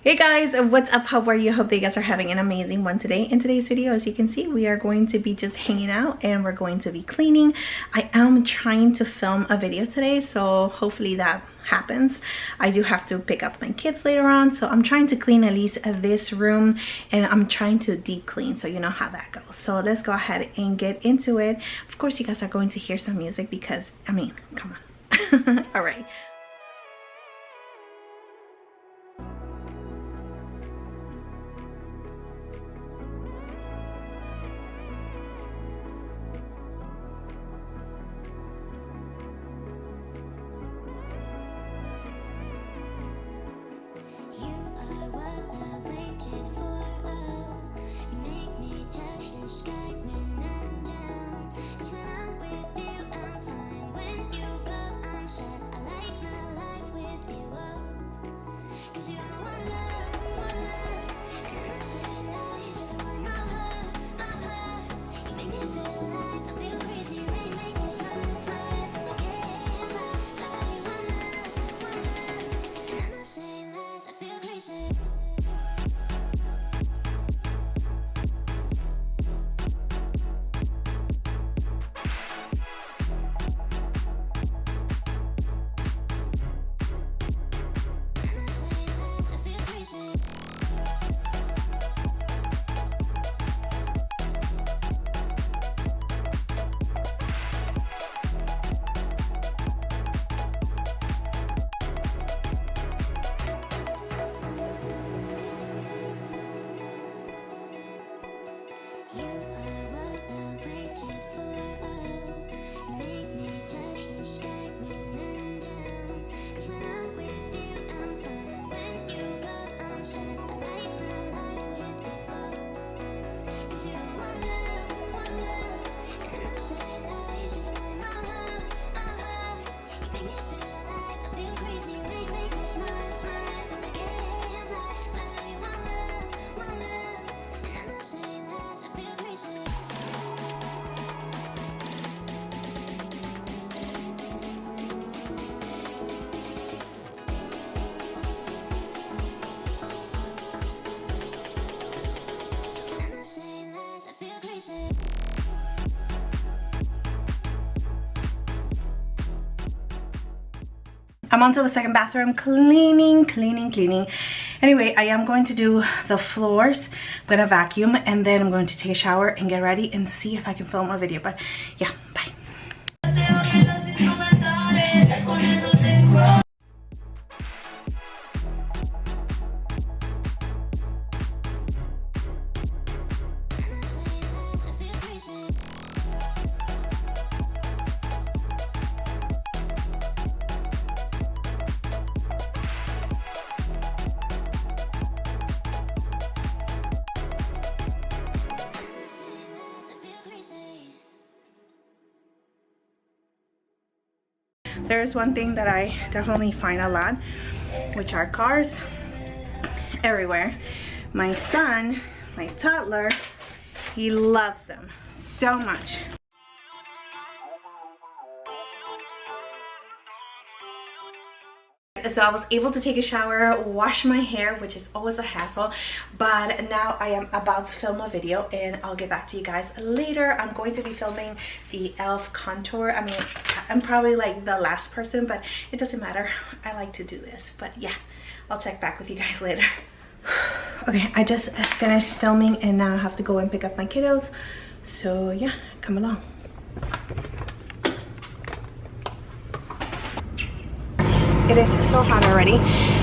Hey guys, what's up? How are you? Hope that you guys are having an amazing one today. In today's video, as you can see, we are going to be just hanging out and we're going to be cleaning. I am trying to film a video today, so hopefully that happens. I do have to pick up my kids later on, so I'm trying to clean at least this room, and I'm trying to deep clean, so you know how that goes. So let's go ahead and get into it. Of course, you guys are going to hear some music because, I mean, come on. All right. I'm on to the second bathroom, cleaning. Anyway, I am going to do the floors. I'm gonna vacuum and then I'm going to take a shower and get ready and see if I can film a video. But yeah, bye. There's one thing that I definitely find a lot, which are cars everywhere. My son, my toddler, he loves them so much. So I was able to take a shower, wash my hair, which is always a hassle, but now I am about to film a video and I'll get back to you guys later. I'm going to be filming the e.l.f. contour. I mean, I'm probably like the last person, but it doesn't matter. I like to do this, but yeah, I'll check back with you guys later. Okay, I just finished filming and now I have to go and pick up my kiddos. So yeah, come along. It is so hot already.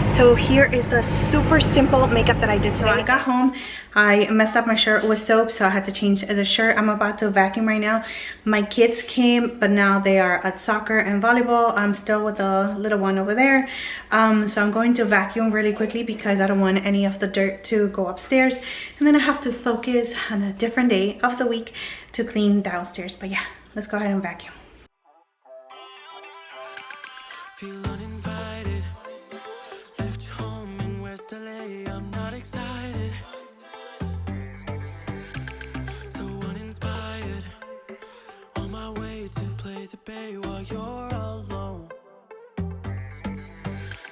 So here is the super simple makeup that I did today. I got home, I messed up my shirt with soap, so I had to change the shirt. I'm about to vacuum right now. My kids came, but now they are at soccer and volleyball. I'm still with the little one over there. So I'm going to vacuum really quickly because I don't want any of the dirt to go upstairs. And then I have to focus on a different day of the week to clean downstairs. But yeah, let's go ahead and vacuum. Feel uninvited, left home in West LA, I'm not excited, so uninspired, on my way to play the bay while you're alone.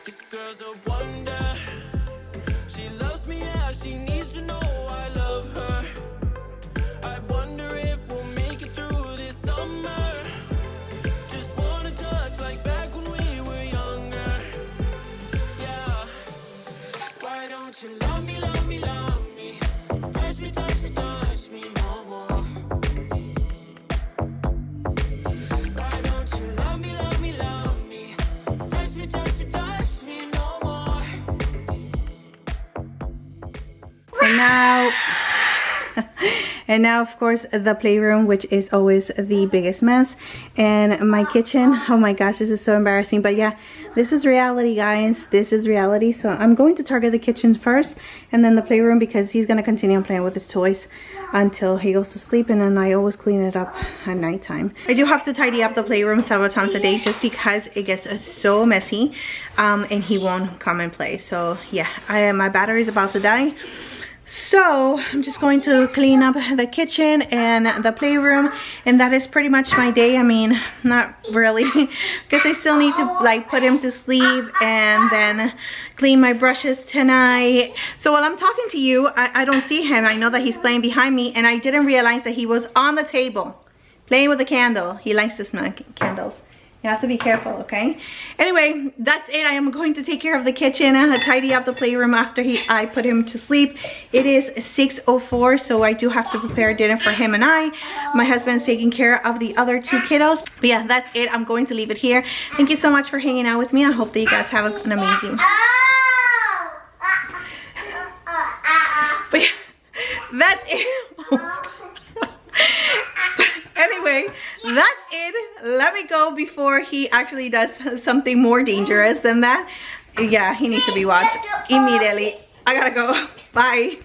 This girl's a wonder, she don't you love me, love me, love me? Touch me, touch me, touch me no more. Why don't you love me, love me, love me? Touch me, touch me, touch me no more. And now of course the playroom, which is always the biggest mess, and my kitchen. Oh my gosh, this is so embarrassing, but yeah, this is reality, guys. This is reality. So I'm going to target the kitchen first and then the playroom, because he's going to continue playing with his toys until he goes to sleep, and then I always clean it up at nighttime. I do have to tidy up the playroom several times a day just because it gets so messy, and he won't come and play. So yeah, my battery is about to die. So I'm just going to clean up the kitchen and the playroom, and that is pretty much my day. I mean, not really, because I still need to like put him to sleep and then clean my brushes tonight. So while I'm talking to you, I don't see him. I know that he's playing behind me, and I didn't realize that he was on the table playing with a candle. He likes to smell candles. You have to be careful, okay? Anyway, that's it. I am going to take care of the kitchen, tidy up the playroom after I put him to sleep. It is 6:04, so I do have to prepare dinner for him and I. My husband's taking care of the other two kiddos. But yeah, that's it. I'm going to leave it here. Thank you so much for hanging out with me. I hope that you guys have an amazing... But yeah, that's it. Anyway, that's it. Let me go before he actually does something more dangerous than that. Yeah, he needs to be watched immediately. I gotta go. Bye.